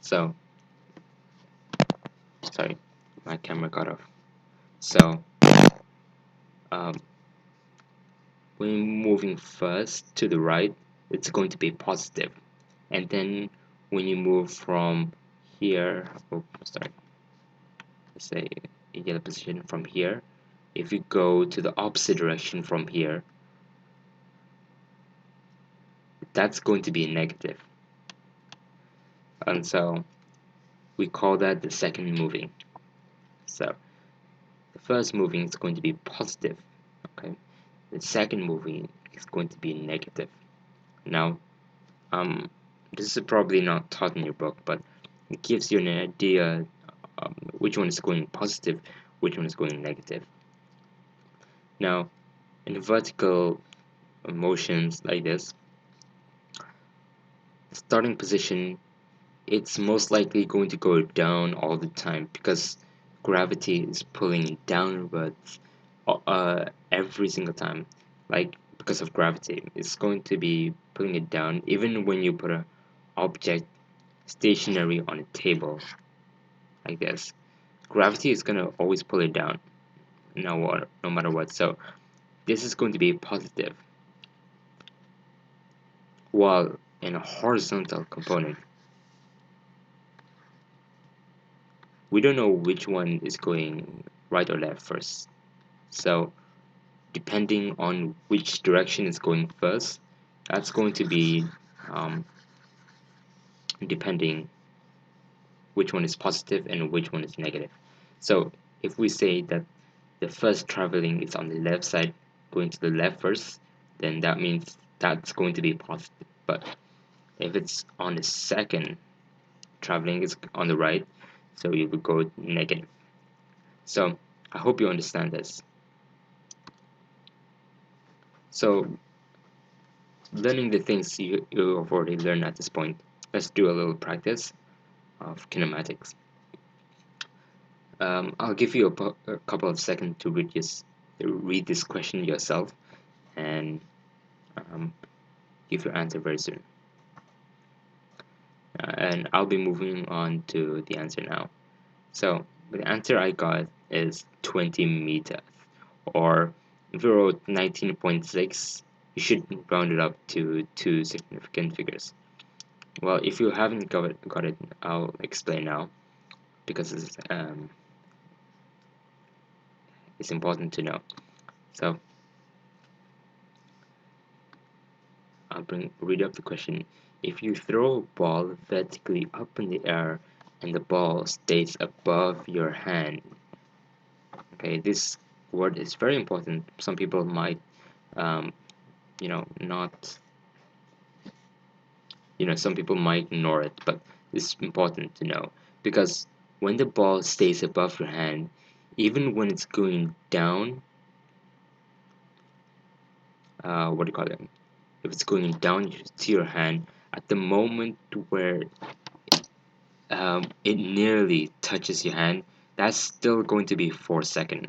So, sorry, my camera got off. So, um, when moving first to the right, it's going to be positive, and then when you move from here, oh, sorry, let's say yellow position from here, if you go to the opposite direction from here, that's going to be negative. And so we call that the second moving. So the first moving is going to be positive, okay? The second moving is going to be negative. Now, this is probably not taught in your book, but it gives you an idea which one is going positive, which one is going negative. Now, in vertical motions like this, starting position, it's most likely going to go down all the time because gravity is pulling downwards every single time. Like, because of gravity, it's going to be pulling it down even when you put an object stationary on a table like this. Gravity is going to always pull it down no matter what. So this is going to be positive, while in a horizontal component, we don't know which one is going right or left first. So depending on which direction is going first, that's going to be depending which one is positive and which one is negative. So if we say that the first traveling is on the left side, going to the left first, then that means that's going to be positive. But if it's on the second traveling is on the right, so you would go negative. So I hope you understand this. So learning the things you have already learned at this point, let's do a little practice of kinematics. I'll give you a couple of seconds to read this question yourself and give your answer very soon. And I'll be moving on to the answer now. So the answer I got is 20 meters, or if you wrote 19.6, you should round it up to two significant figures. Well, if you haven't got it, I'll explain now because it's important to know. So I'll read up the question. If you throw a ball vertically up in the air and the ball stays above your hand, okay, this word is very important. Some people might, not, some people might ignore it, but it's important to know because when the ball stays above your hand, even when it's going down, what do you call it? If it's going down to your hand, at the moment where it nearly touches your hand, that's still going to be 4 seconds.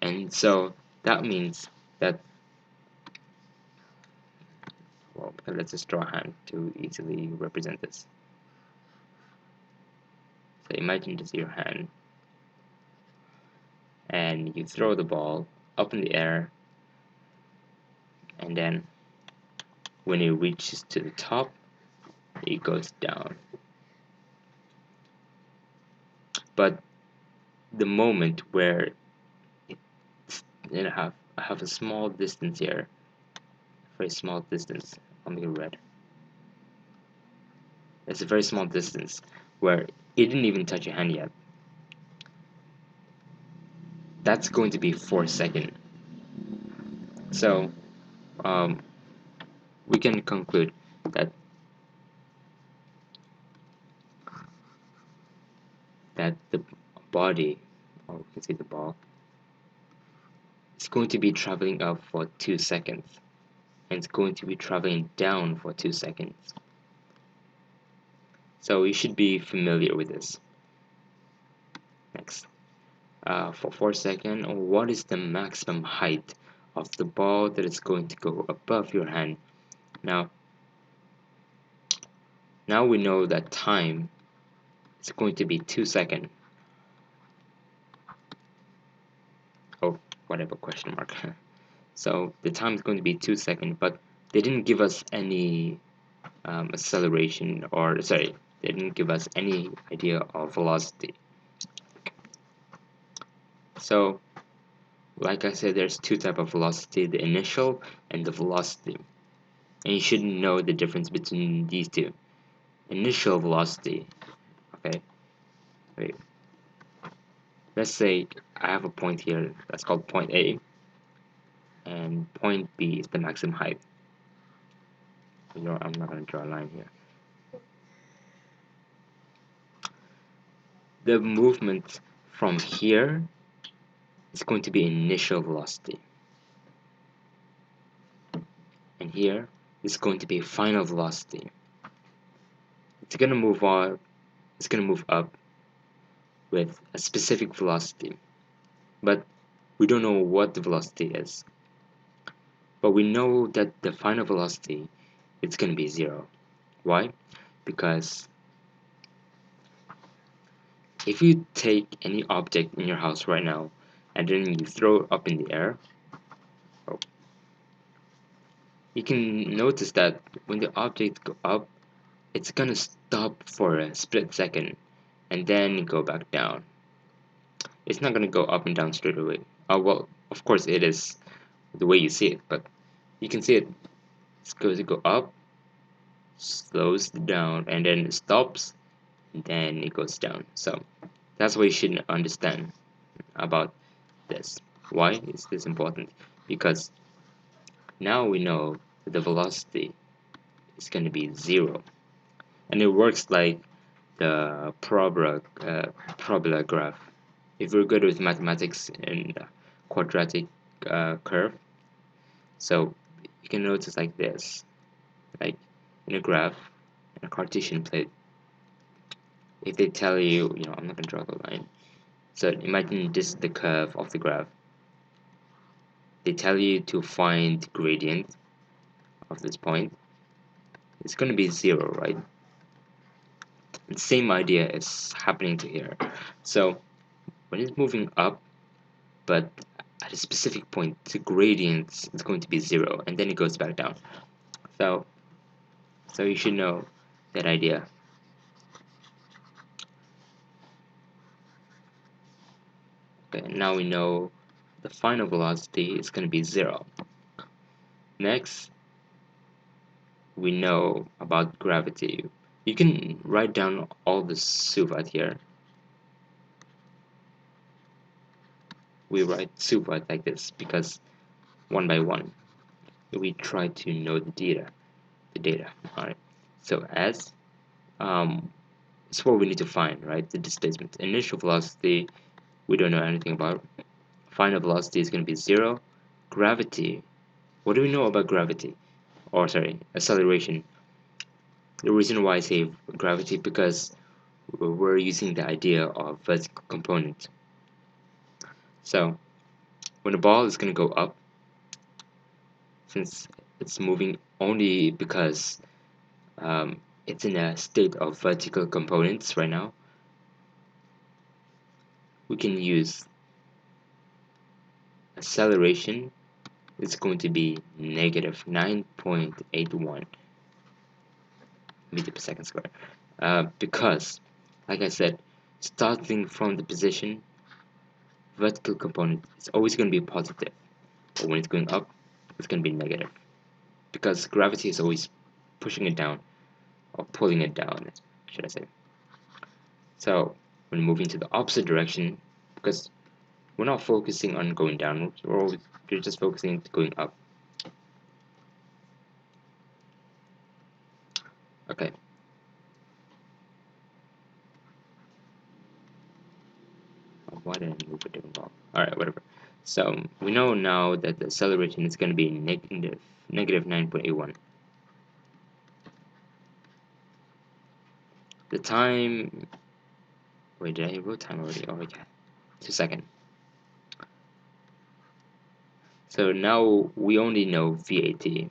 And so that means that, well, let's just draw a hand to easily represent this. So imagine this is your hand, and you throw the ball up in the air, and then when it reaches to the top, it goes down. But the moment where I have a small distance here, very small distance. I'll make it red. It's a very small distance where it didn't even touch your hand yet. That's going to be 4 seconds. So we can conclude that the body, or we can say the ball, is going to be traveling up for 2 seconds, and it's going to be traveling down for 2 seconds. So you should be familiar with this. Next, for 4 seconds, what is the maximum height of the ball that is going to go above your hand? Now Now we know that time is going to be 2 seconds. Oh, whatever, question mark. So the time is going to be 2 seconds, but they didn't give us any acceleration, or sorry, they didn't give us any idea of velocity. So like I said, there's two types of velocity, the initial and the velocity, and you should know the difference between these two. Initial velocity, okay, wait, let's say I have a point here that's called point A, and point B is the maximum height. You know, I'm not going to draw a line here. The movement from here is going to be initial velocity, and here is going to be final velocity. It's going to move on, it's going to move up with a specific velocity, but we don't know what the velocity is. But we know that the final velocity is going to be 0. Why? Because if you take any object in your house right now and then you throw it up in the air, you can notice that when the object goes up, it's gonna stop for a split second and then go back down. It's not gonna go up and down straight away. Well, of course it is the way you see it, but you can see it. It's going to go up, slows down, and then it stops, and then it goes down. So that's what you should understand about this. Why is this important? Because now we know that the velocity is going to be 0, and it works like the parabola graph. If you're good with mathematics and quadratic curve, so you can notice like this, like in a graph, in a Cartesian plate. If they tell you, I'm not going to draw the line. So imagine this is the curve of the graph. They tell you to find the gradient of this point. It's going to be 0, right? And same idea is happening to here. So when it's moving up, but at a specific point, the gradient is going to be 0, and then it goes back down. So you should know that idea. Okay, now we know the final velocity is going to be 0. Next, we know about gravity. You can write down all the soup right here. We write soup right like this because one by one we try to know the data. Alright, so as it's what we need to find, right? The displacement. Initial velocity we don't know anything about. Final velocity is going to be 0. Gravity, what do we know about gravity? Or sorry, acceleration. The reason why I say gravity, because we're using the idea of vertical component. So when the ball is going to go up, since it's moving only because it's in a state of vertical components right now, we can use acceleration is going to be negative 9.81 meter per second square, because like I said, starting from the position, vertical component is always going to be positive, but when it's going up, it's going to be negative, because gravity is always pushing it down, or pulling it down, should I say. So when moving to the opposite direction, because we're not focusing on going downwards, we're just focusing on going up. Okay. Why did I move a different ball? Alright, whatever. So we know now that the acceleration is going to be negative 9.81. The time, wait, did I wrote time already? Oh yeah, 2 seconds. So now we only know VAT,